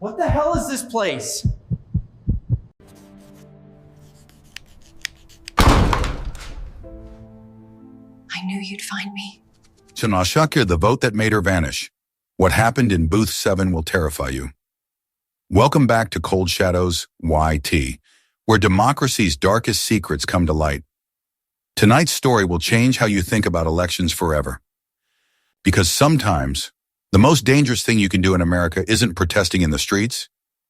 What the hell is this place? I knew you'd find me. Chanashakir, the vote that made her vanish. What happened in Booth 7 will terrify you. Welcome back to Cold Shadows YT, where democracy's darkest secrets come to light. Tonight's story will change how you think about elections forever. Because sometimes, the most dangerous thing you can do in America isn't protesting in the streets,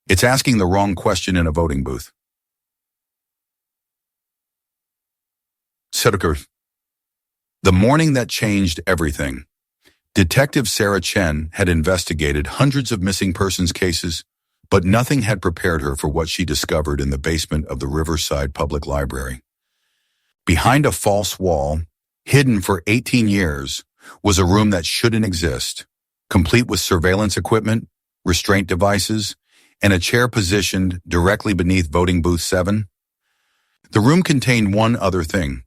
it's asking the wrong question in a voting booth. Sedukar. The morning that changed everything. Detective Sarah Chen had investigated hundreds of missing persons cases, but nothing had prepared her for what she discovered in the basement of the Riverside Public Library. Behind a false wall, hidden for 18 years, was a room that shouldn't exist, complete with surveillance equipment, restraint devices, and a chair positioned directly beneath voting booth 7. The room contained one other thing,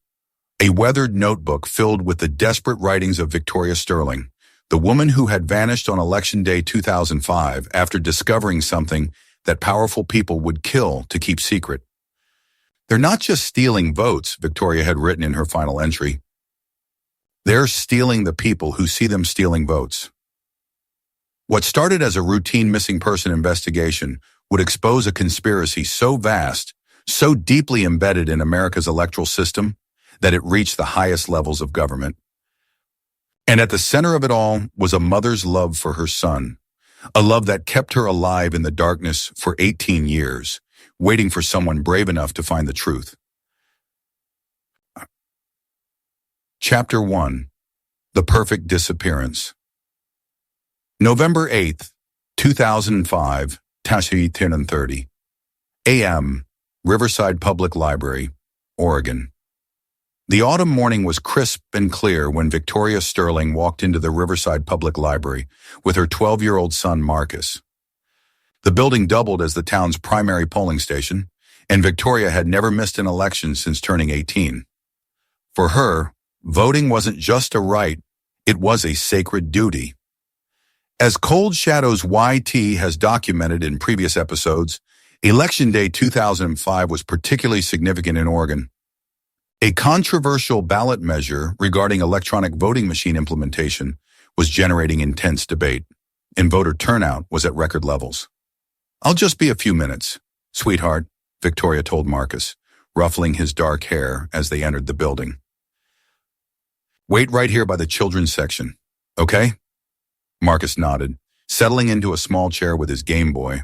a weathered notebook filled with the desperate writings of Victoria Sterling, the woman who had vanished on Election Day 2005 after discovering something that powerful people would kill to keep secret. They're not just stealing votes, Victoria had written in her final entry. They're stealing the people who see them stealing votes. What started as a routine missing person investigation would expose a conspiracy so vast, so deeply embedded in America's electoral system, that it reached the highest levels of government. And at the center of it all was a mother's love for her son, a love that kept her alive in the darkness for 18 years, waiting for someone brave enough to find the truth. Chapter 1. The Perfect Disappearance. November 8th, 2005, 10:30 a.m., Riverside Public Library, Oregon. The autumn morning was crisp and clear when Victoria Sterling walked into the Riverside Public Library with her 12-year-old son, Marcus. The building doubled as the town's primary polling station, and Victoria had never missed an election since turning 18. For her, voting wasn't just a right, it was a sacred duty. As Cold Shadows YT has documented in previous episodes, Election Day 2005 was particularly significant in Oregon. A controversial ballot measure regarding electronic voting machine implementation was generating intense debate, and voter turnout was at record levels. "I'll just be a few minutes, sweetheart," Victoria told Marcus, ruffling his dark hair as they entered the building. "Wait right here by the children's section, okay?" Marcus nodded, settling into a small chair with his Game Boy.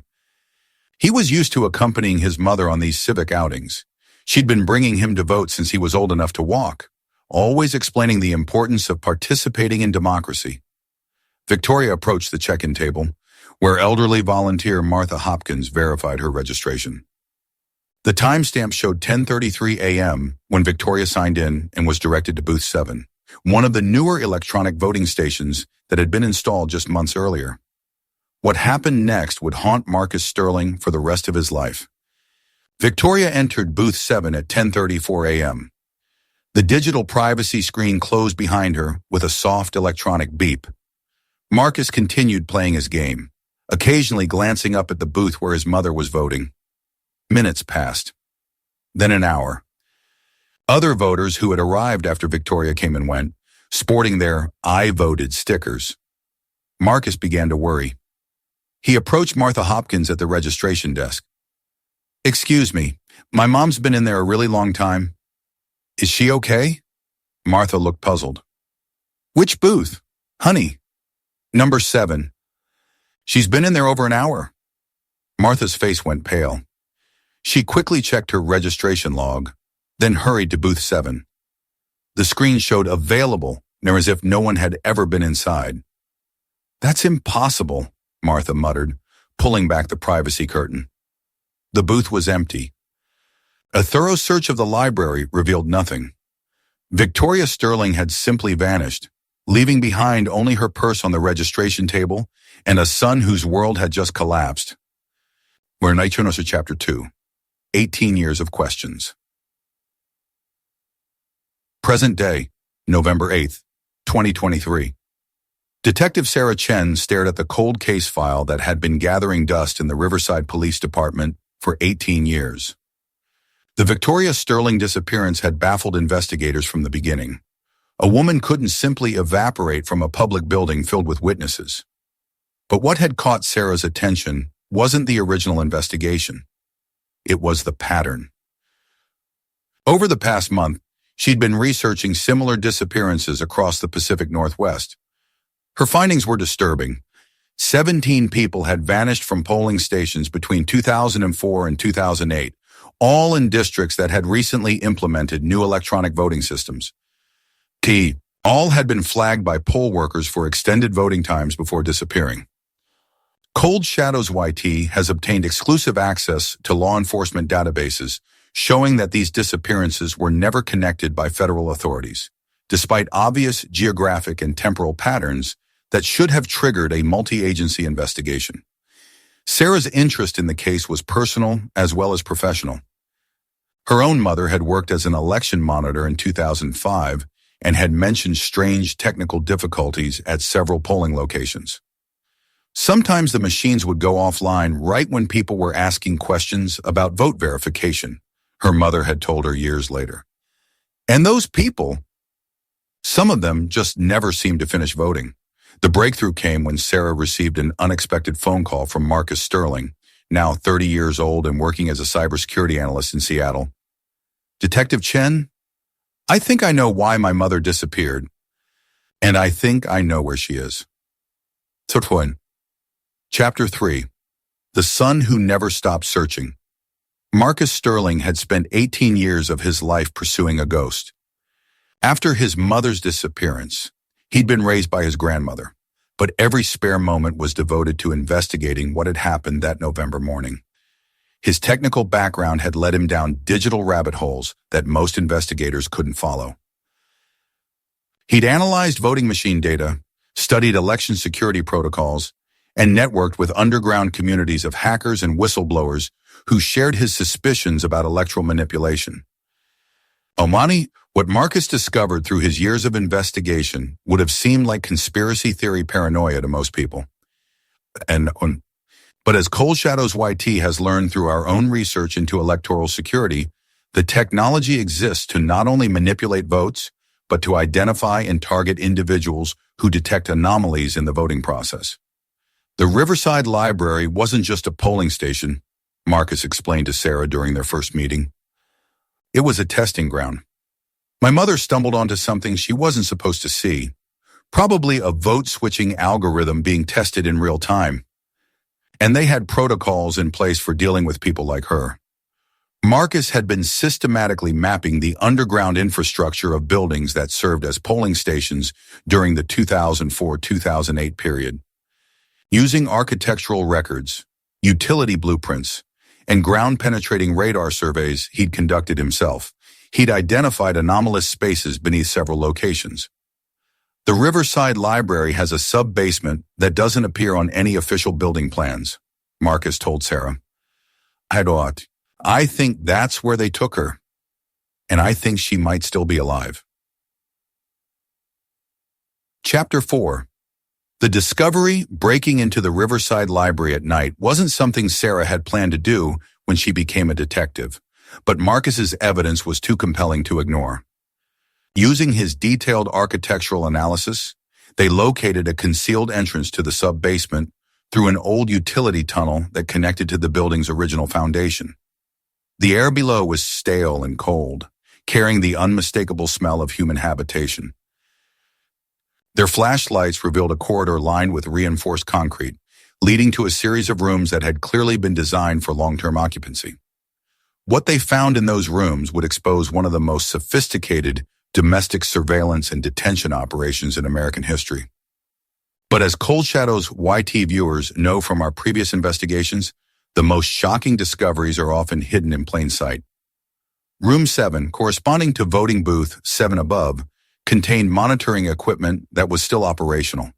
He was used to accompanying his mother on these civic outings. She'd been bringing him to vote since he was old enough to walk, always explaining the importance of participating in democracy. Victoria approached the check-in table, where elderly volunteer Martha Hopkins verified her registration. The timestamp showed 10:33 a.m. when Victoria signed in and was directed to Booth 7, one of the newer electronic voting stations that had been installed just months earlier. What happened next would haunt Marcus Sterling for the rest of his life. Victoria entered Booth 7 at 10:34 a.m. The digital privacy screen closed behind her with a soft electronic beep. Marcus continued playing his game, occasionally glancing up at the booth where his mother was voting. Minutes passed. Then an hour. Other voters who had arrived after Victoria came and went, sporting their "I voted" stickers. Marcus began to worry. He approached Martha Hopkins at the registration desk. "Excuse me, my mom's been in there a really long time. Is she okay?" Martha looked puzzled. "Which booth? Honey." "Number 7. She's been in there over an hour." Martha's face went pale. She quickly checked her registration log, then hurried to Booth 7. The screen showed available, as if no one had ever been inside. "That's impossible," Martha muttered, pulling back the privacy curtain. The booth was empty. A thorough search of the library revealed nothing. Victoria Sterling had simply vanished, leaving behind only her purse on the registration table and a son whose world had just collapsed. We're in Nitronosa Chapter 2, 18 Years of Questions. Present day, November 8th, 2023. Detective Sarah Chen stared at the cold case file that had been gathering dust in the Riverside Police Department for 18 years. The Victoria Sterling disappearance had baffled investigators from the beginning. A woman couldn't simply evaporate from a public building filled with witnesses. But what had caught Sarah's attention wasn't the original investigation. It was the pattern. Over the past month, she'd been researching similar disappearances across the Pacific Northwest. Her findings were disturbing. 17 people had vanished from polling stations between 2004 and 2008, all in districts that had recently implemented new electronic voting systems. All had been flagged by poll workers for extended voting times before disappearing. Cold Shadows YT has obtained exclusive access to law enforcement databases showing that these disappearances were never connected by federal authorities, despite obvious geographic and temporal patterns that should have triggered a multi-agency investigation. Sarah's interest in the case was personal as well as professional. Her own mother had worked as an election monitor in 2005 and had mentioned strange technical difficulties at several polling locations. Sometimes the machines would go offline right when people were asking questions about vote verification, her mother had told her years later. And those people, some of them just never seemed to finish voting. The breakthrough came when Sarah received an unexpected phone call from Marcus Sterling, now 30 years old and working as a cybersecurity analyst in Seattle. "Detective Chen, I think I know why my mother disappeared, and I think I know where she is." Chapter 3. The Son Who Never Stopped Searching. Marcus Sterling had spent 18 years of his life pursuing a ghost. After his mother's disappearance, he'd been raised by his grandmother, but every spare moment was devoted to investigating what had happened that November morning. His technical background had led him down digital rabbit holes that most investigators couldn't follow. He'd analyzed voting machine data, studied election security protocols, and networked with underground communities of hackers and whistleblowers who shared his suspicions about electoral manipulation. What Marcus discovered through his years of investigation would have seemed like conspiracy theory paranoia to most people. But as Cold Shadows YT has learned through our own research into electoral security, the technology exists to not only manipulate votes, but to identify and target individuals who detect anomalies in the voting process. The Riverside Library wasn't just a polling station, Marcus explained to Sarah during their first meeting. It was a testing ground. My mother stumbled onto something she wasn't supposed to see, probably a vote-switching algorithm being tested in real time. And they had protocols in place for dealing with people like her. Marcus had been systematically mapping the underground infrastructure of buildings that served as polling stations during the 2004-2008 period. Using architectural records, utility blueprints, and ground-penetrating radar surveys he'd conducted himself, he'd identified anomalous spaces beneath several locations. The Riverside Library has a sub-basement that doesn't appear on any official building plans, Marcus told Sarah. I think that's where they took her, and I think she might still be alive. Chapter 4. The discovery breaking into the Riverside Library at night wasn't something Sarah had planned to do when she became a detective, but Marcus's evidence was too compelling to ignore. Using his detailed architectural analysis, they located a concealed entrance to the sub-basement through an old utility tunnel that connected to the building's original foundation. The air below was stale and cold, carrying the unmistakable smell of human habitation. Their flashlights revealed a corridor lined with reinforced concrete, leading to a series of rooms that had clearly been designed for long-term occupancy. What they found in those rooms would expose one of the most sophisticated domestic surveillance and detention operations in American history. But as Cold Shadows YT viewers know from our previous investigations, the most shocking discoveries are often hidden in plain sight. Room 7, corresponding to voting booth 7 above, contained monitoring equipment that was still operational.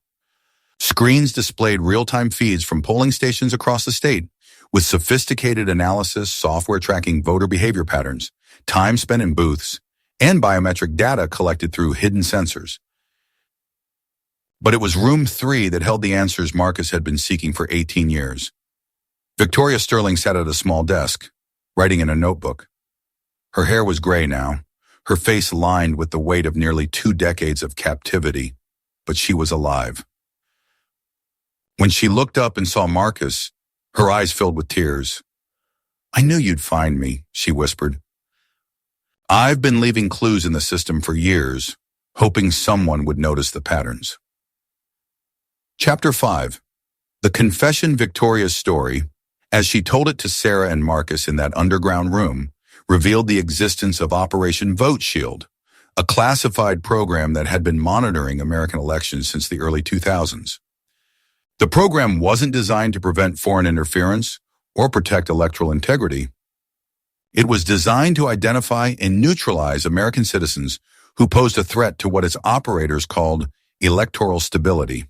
Screens displayed real-time feeds from polling stations across the state, with sophisticated analysis software tracking voter behavior patterns, time spent in booths, and biometric data collected through hidden sensors. But it was room 3 that held the answers Marcus had been seeking for 18 years. Victoria Sterling sat at a small desk, writing in a notebook. Her hair was gray now, her face lined with the weight of nearly 2 decades of captivity, but she was alive. When she looked up and saw Marcus, her eyes filled with tears. "I knew you'd find me," she whispered. "I've been leaving clues in the system for years, hoping someone would notice the patterns." Chapter 5. The confession Victoria's story, as she told it to Sarah and Marcus in that underground room, revealed the existence of Operation Vote Shield, a classified program that had been monitoring American elections since the early 2000s. The program wasn't designed to prevent foreign interference or protect electoral integrity. It was designed to identify and neutralize American citizens who posed a threat to what its operators called electoral stability.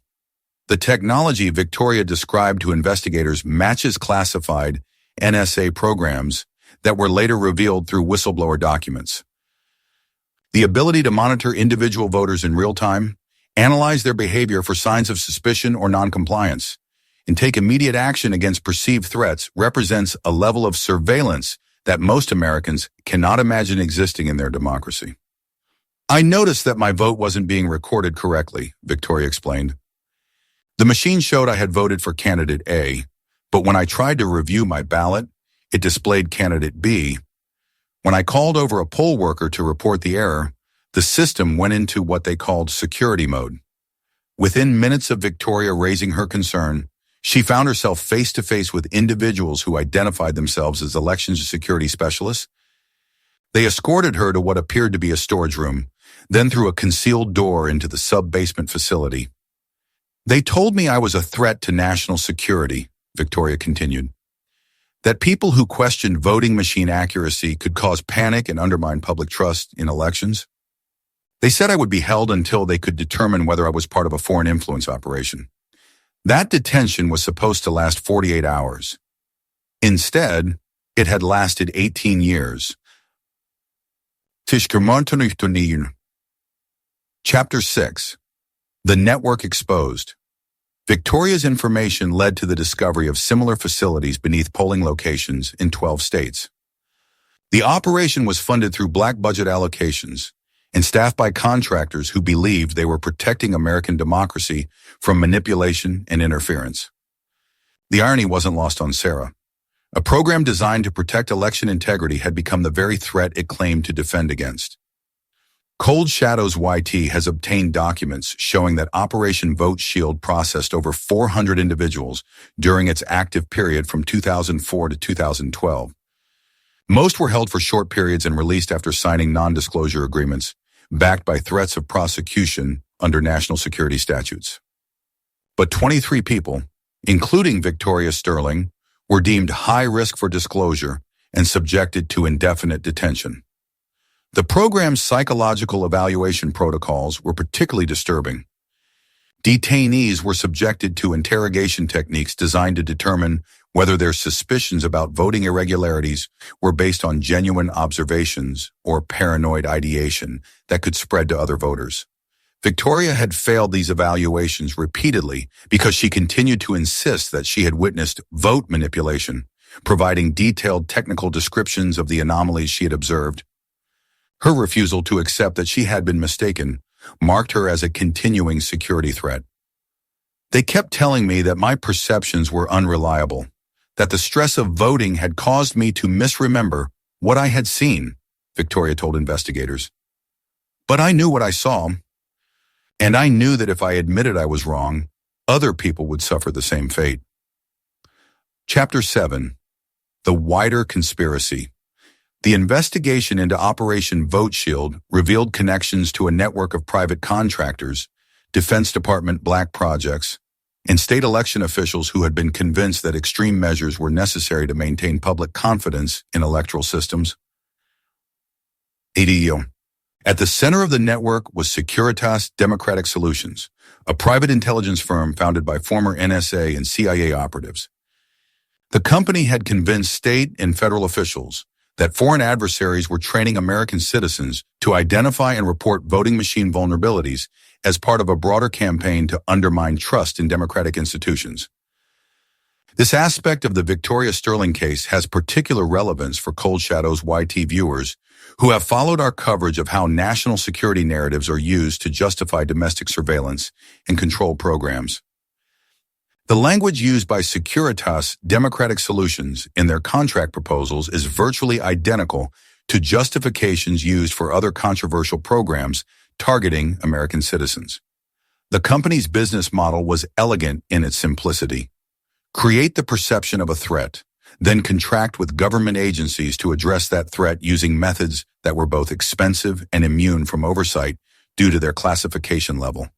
The technology Victoria described to investigators matches classified NSA programs that were later revealed through whistleblower documents. The ability to monitor individual voters in real time, analyze their behavior for signs of suspicion or noncompliance, and take immediate action against perceived threats represents a level of surveillance that most Americans cannot imagine existing in their democracy. "I noticed that my vote wasn't being recorded correctly," Victoria explained. "The machine showed I had voted for candidate A, but when I tried to review my ballot, it displayed candidate B. When I called over a poll worker to report the error, the system went into what they called security mode. Within minutes of Victoria raising her concern, she found herself face-to-face with individuals who identified themselves as elections security specialists. They escorted her to what appeared to be a storage room, then through a concealed door into the sub-basement facility. They told me I was a threat to national security," Victoria continued. "That people who questioned voting machine accuracy could cause panic and undermine public trust in elections. They said I would be held until they could determine whether I was part of a foreign influence operation. That detention was supposed to last 48 hours. Instead, it had lasted 18 years. Chapter 6. The Network Exposed. Victoria's information led to the discovery of similar facilities beneath polling locations in 12 states. The operation was funded through black budget allocations and staffed by contractors who believed they were protecting American democracy from manipulation and interference. The irony wasn't lost on Sarah. A program designed to protect election integrity had become the very threat it claimed to defend against. Cold Shadows YT has obtained documents showing that Operation Vote Shield processed over 400 individuals during its active period from 2004 to 2012. Most were held for short periods and released after signing non-disclosure agreements, backed by threats of prosecution under national security statutes. But 23 people, including Victoria Sterling, were deemed high risk for disclosure and subjected to indefinite detention. The program's psychological evaluation protocols were particularly disturbing. Detainees were subjected to interrogation techniques designed to determine whether their suspicions about voting irregularities were based on genuine observations or paranoid ideation that could spread to other voters. Victoria had failed these evaluations repeatedly because she continued to insist that she had witnessed vote manipulation, providing detailed technical descriptions of the anomalies she had observed. Her refusal to accept that she had been mistaken marked her as a continuing security threat. "They kept telling me that my perceptions were unreliable, that the stress of voting had caused me to misremember what I had seen," Victoria told investigators. "But I knew what I saw, and I knew that if I admitted I was wrong, other people would suffer the same fate." Chapter 7. The Wider Conspiracy. The investigation into Operation Vote Shield revealed connections to a network of private contractors, Defense Department black projects, and state election officials who had been convinced that extreme measures were necessary to maintain public confidence in electoral systems. At the center of the network was Securitas Democratic Solutions, a private intelligence firm founded by former NSA and CIA operatives. The company had convinced state and federal officials that foreign adversaries were training American citizens to identify and report voting machine vulnerabilities as part of a broader campaign to undermine trust in democratic institutions. This aspect of the Victoria Sterling case has particular relevance for Cold Shadow's YT viewers who have followed our coverage of how national security narratives are used to justify domestic surveillance and control programs. The language used by Securitas Democratic Solutions in their contract proposals is virtually identical to justifications used for other controversial programs targeting American citizens. The company's business model was elegant in its simplicity. Create the perception of a threat, then contract with government agencies to address that threat using methods that were both expensive and immune from oversight due to their classification level.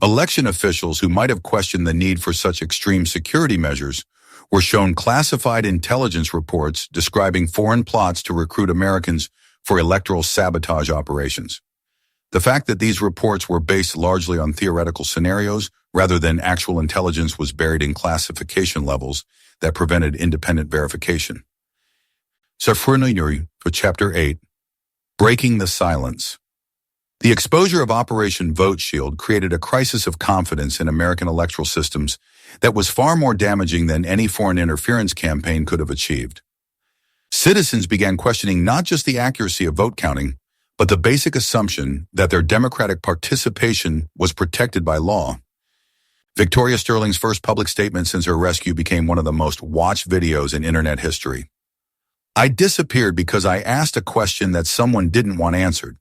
Election officials who might have questioned the need for such extreme security measures were shown classified intelligence reports describing foreign plots to recruit Americans for electoral sabotage operations. The fact that these reports were based largely on theoretical scenarios rather than actual intelligence was buried in classification levels that prevented independent verification. Safrunayuri for Chapter 8, Breaking the Silence. The exposure of Operation Vote Shield created a crisis of confidence in American electoral systems that was far more damaging than any foreign interference campaign could have achieved. Citizens began questioning not just the accuracy of vote counting, but the basic assumption that their democratic participation was protected by law. Victoria Sterling's first public statement since her rescue became one of the most watched videos in internet history. I disappeared because I asked a question that someone didn't want answered.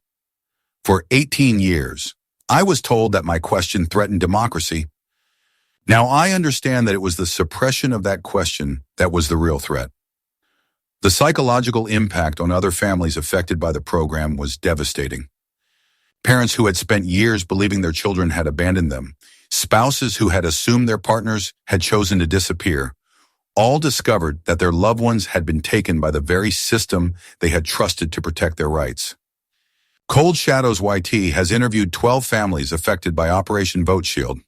For 18 years, I was told that my question threatened democracy. Now I understand that it was the suppression of that question that was the real threat. The psychological impact on other families affected by the program was devastating. Parents who had spent years believing their children had abandoned them, spouses who had assumed their partners had chosen to disappear, all discovered that their loved ones had been taken by the very system they had trusted to protect their rights. Cold Shadows YT has interviewed 12 families affected by Operation Vote Shield.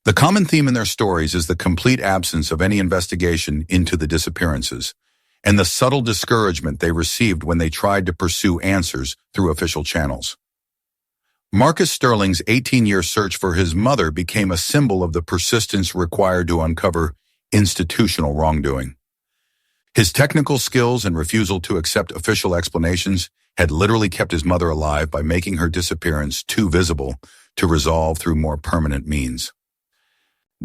The common theme in their stories is the complete absence of any investigation into the disappearances, and the subtle discouragement they received when they tried to pursue answers through official channels. Marcus Sterling's 18-year search for his mother became a symbol of the persistence required to uncover institutional wrongdoing. His technical skills and refusal to accept official explanations had literally kept his mother alive by making her disappearance too visible to resolve through more permanent means.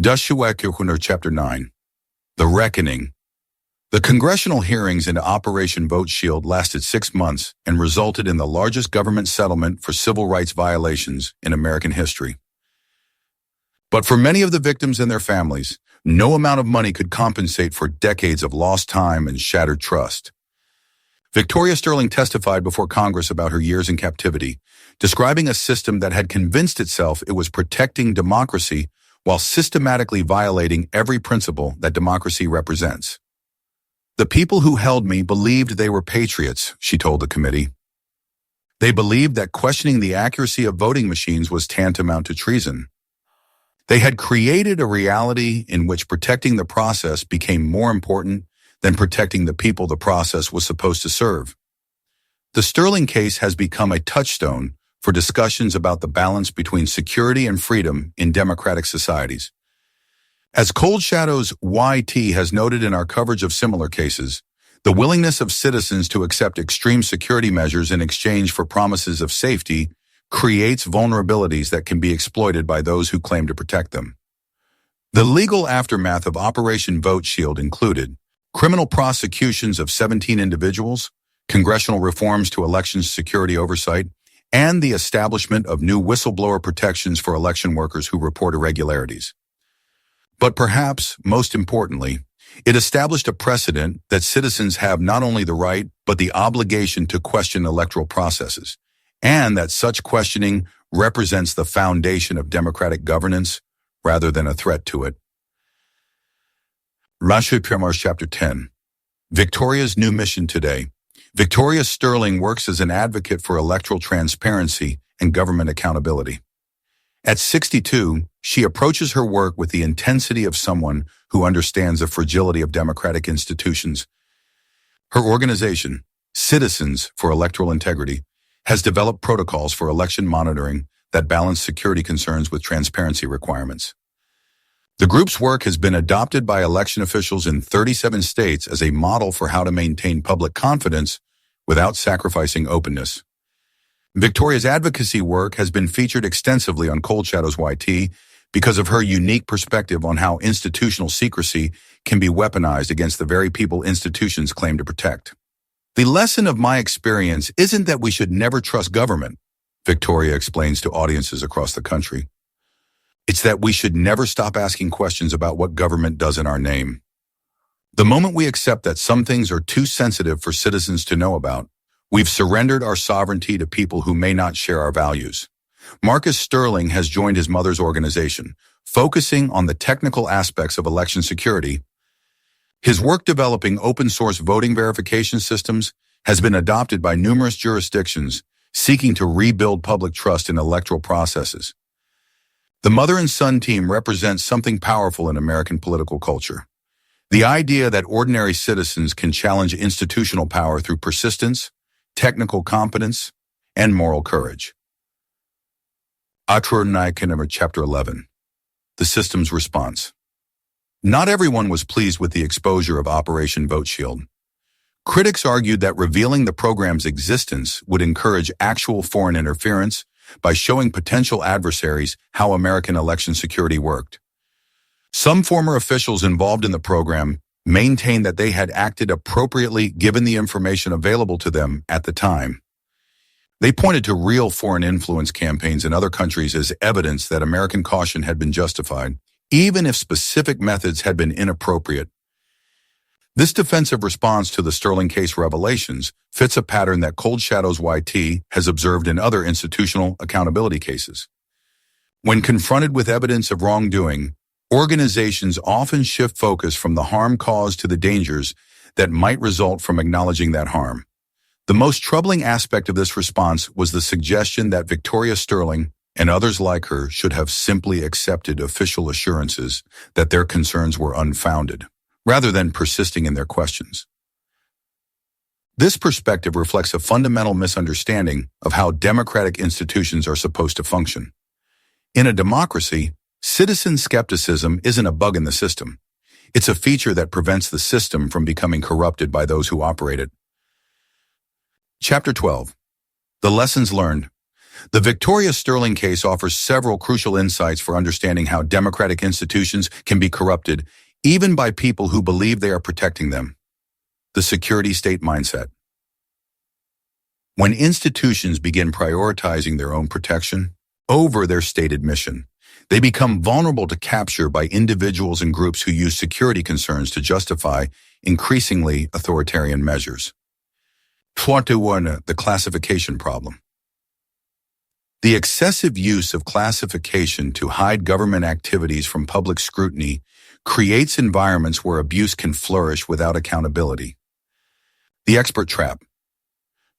Chapter 9, The Reckoning. The congressional hearings into Operation Vote Shield lasted 6 months and resulted in the largest government settlement for civil rights violations in American history. But for many of the victims and their families, no amount of money could compensate for decades of lost time and shattered trust. Victoria Sterling testified before Congress about her years in captivity, describing a system that had convinced itself it was protecting democracy while systematically violating every principle that democracy represents. The people who held me believed they were patriots, she told the committee. They believed that questioning the accuracy of voting machines was tantamount to treason. They had created a reality in which protecting the process became more important than protecting the people the process was supposed to serve. The Sterling case has become a touchstone for discussions about the balance between security and freedom in democratic societies. As Cold Shadows YT has noted in our coverage of similar cases, the willingness of citizens to accept extreme security measures in exchange for promises of safety creates vulnerabilities that can be exploited by those who claim to protect them. The legal aftermath of Operation Vote Shield included criminal prosecutions of 17 individuals, congressional reforms to elections security oversight, and the establishment of new whistleblower protections for election workers who report irregularities. But perhaps, most importantly, it established a precedent that citizens have not only the right, but the obligation to question electoral processes, and that such questioning represents the foundation of democratic governance rather than a threat to it. Chapter 10, Victoria's new mission today. Victoria Sterling works as an advocate for electoral transparency and government accountability. At 62, she approaches her work with the intensity of someone who understands the fragility of democratic institutions. Her organization, Citizens for Electoral Integrity, has developed protocols for election monitoring that balance security concerns with transparency requirements. The group's work has been adopted by election officials in 37 states as a model for how to maintain public confidence without sacrificing openness. Victoria's advocacy work has been featured extensively on Cold Shadows YT because of her unique perspective on how institutional secrecy can be weaponized against the very people institutions claim to protect. The lesson of my experience isn't that we should never trust government, Victoria explains to audiences across the country. It's that we should never stop asking questions about what government does in our name. The moment we accept that some things are too sensitive for citizens to know about, we've surrendered our sovereignty to people who may not share our values. Marcus Sterling has joined his mother's organization, focusing on the technical aspects of election security. His work developing open-source voting verification systems has been adopted by numerous jurisdictions seeking to rebuild public trust in electoral processes. The mother and son team represents something powerful in American political culture. The idea that ordinary citizens can challenge institutional power through persistence, technical competence, and moral courage. Chapter 11. The System's Response. Not everyone was pleased with the exposure of Operation Vote Shield. Critics argued that revealing the program's existence would encourage actual foreign interference by showing potential adversaries how American election security worked. Some former officials involved in the program maintained that they had acted appropriately given the information available to them at the time. They pointed to real foreign influence campaigns in other countries as evidence that American caution had been justified, even if specific methods had been inappropriate. This defensive response to the Sterling case revelations fits a pattern that Cold Shadows YT has observed in other institutional accountability cases. When confronted with evidence of wrongdoing, organizations often shift focus from the harm caused to the dangers that might result from acknowledging that harm. The most troubling aspect of this response was the suggestion that Victoria Sterling and others like her should have simply accepted official assurances that their concerns were unfounded, rather than persisting in their questions. This perspective reflects a fundamental misunderstanding of how democratic institutions are supposed to function. In a democracy, citizen skepticism isn't a bug in the system. It's a feature that prevents the system from becoming corrupted by those who operate it. Chapter 12. The Lessons Learned. The Victoria Sterling case offers several crucial insights for understanding how democratic institutions can be corrupted even by people who believe they are protecting them. The security state mindset. When institutions begin prioritizing their own protection over their stated mission, they become vulnerable to capture by individuals and groups who use security concerns to justify increasingly authoritarian measures. The classification problem. The excessive use of classification to hide government activities from public scrutiny creates environments where abuse can flourish without accountability. The expert trap.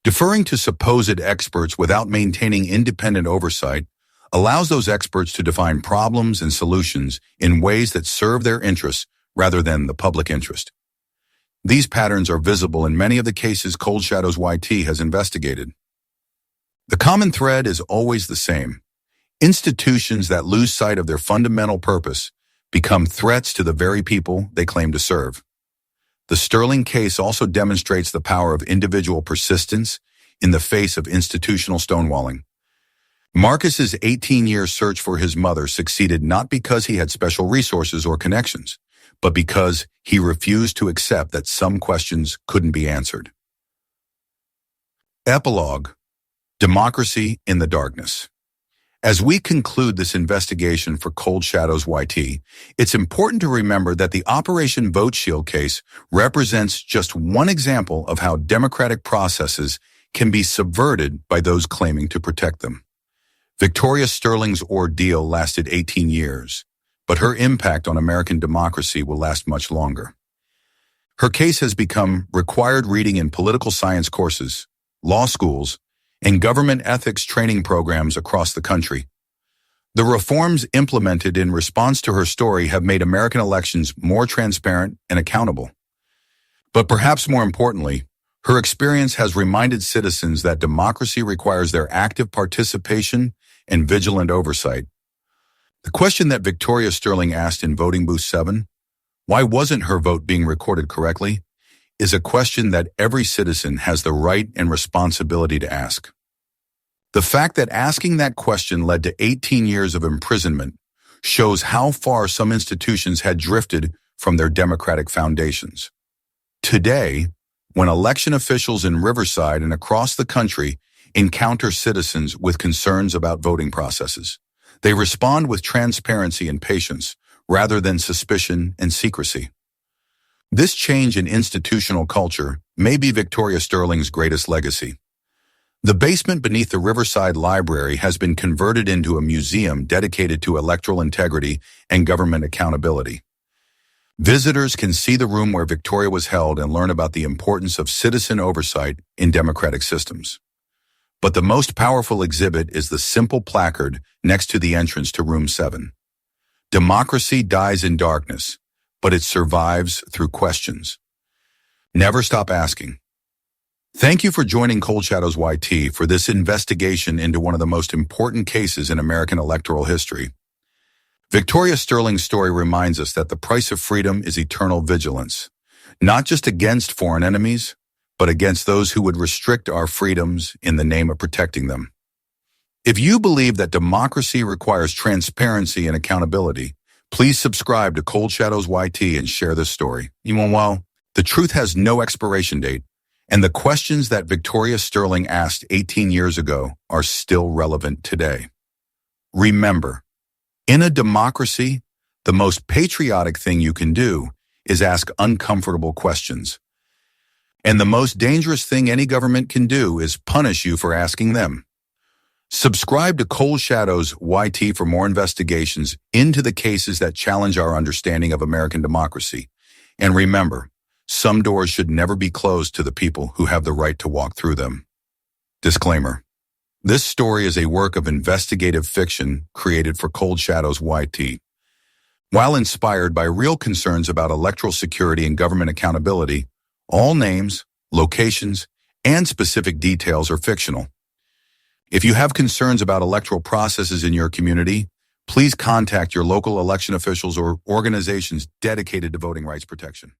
Deferring to supposed experts without maintaining independent oversight allows those experts to define problems and solutions in ways that serve their interests rather than the public interest. These patterns are visible in many of the cases Cold Shadows YT has investigated. The common thread is always the same. Institutions that lose sight of their fundamental purpose become threats to the very people they claim to serve. The Sterling case also demonstrates the power of individual persistence in the face of institutional stonewalling. Marcus's 18-year search for his mother succeeded not because he had special resources or connections, but because he refused to accept that some questions couldn't be answered. Epilogue. Democracy in the Darkness. As we conclude this investigation for Cold Shadows YT, it's important to remember that the Operation Vote Shield case represents just one example of how democratic processes can be subverted by those claiming to protect them. Victoria Sterling's ordeal lasted 18 years, but her impact on American democracy will last much longer. Her case has become required reading in political science courses, law schools, and government ethics training programs across the country. The reforms implemented in response to her story have made American elections more transparent and accountable. But perhaps more importantly, Her experience has reminded citizens that democracy requires their active participation and vigilant oversight. The question that Victoria Sterling asked in Voting Booth 7, why wasn't her vote being recorded correctly, is a question that every citizen has the right and responsibility to ask. The fact that asking that question led to 18 years of imprisonment shows how far some institutions had drifted from their democratic foundations. Today, when election officials in Riverside and across the country encounter citizens with concerns about voting processes, they respond with transparency and patience rather than suspicion and secrecy. This change in institutional culture may be Victoria Sterling's greatest legacy. The basement beneath the Riverside Library has been converted into a museum dedicated to electoral integrity and government accountability. Visitors can see the room where Victoria was held and learn about the importance of citizen oversight in democratic systems. But the most powerful exhibit is the simple placard next to the entrance to Room 7. Democracy dies in darkness, but it survives through questions. Never stop asking. Thank you for joining Cold Shadows YT for this investigation into one of the most important cases in American electoral history. Victoria Sterling's story reminds us that the price of freedom is eternal vigilance, not just against foreign enemies, but against those who would restrict our freedoms in the name of protecting them. If you believe that democracy requires transparency and accountability, please subscribe to Cold Shadows YT and share this story. Well, the truth has no expiration date, and the questions that Victoria Sterling asked 18 years ago are still relevant today. Remember, in a democracy, the most patriotic thing you can do is ask uncomfortable questions. And the most dangerous thing any government can do is punish you for asking them. Subscribe to Cold Shadows YT for more investigations into the cases that challenge our understanding of American democracy. And remember, some doors should never be closed to the people who have the right to walk through them. Disclaimer. This story is a work of investigative fiction created for Cold Shadows YT. While inspired by real concerns about electoral security and government accountability, all names, locations, and specific details are fictional. If you have concerns about electoral processes in your community, please contact your local election officials or organizations dedicated to voting rights protection.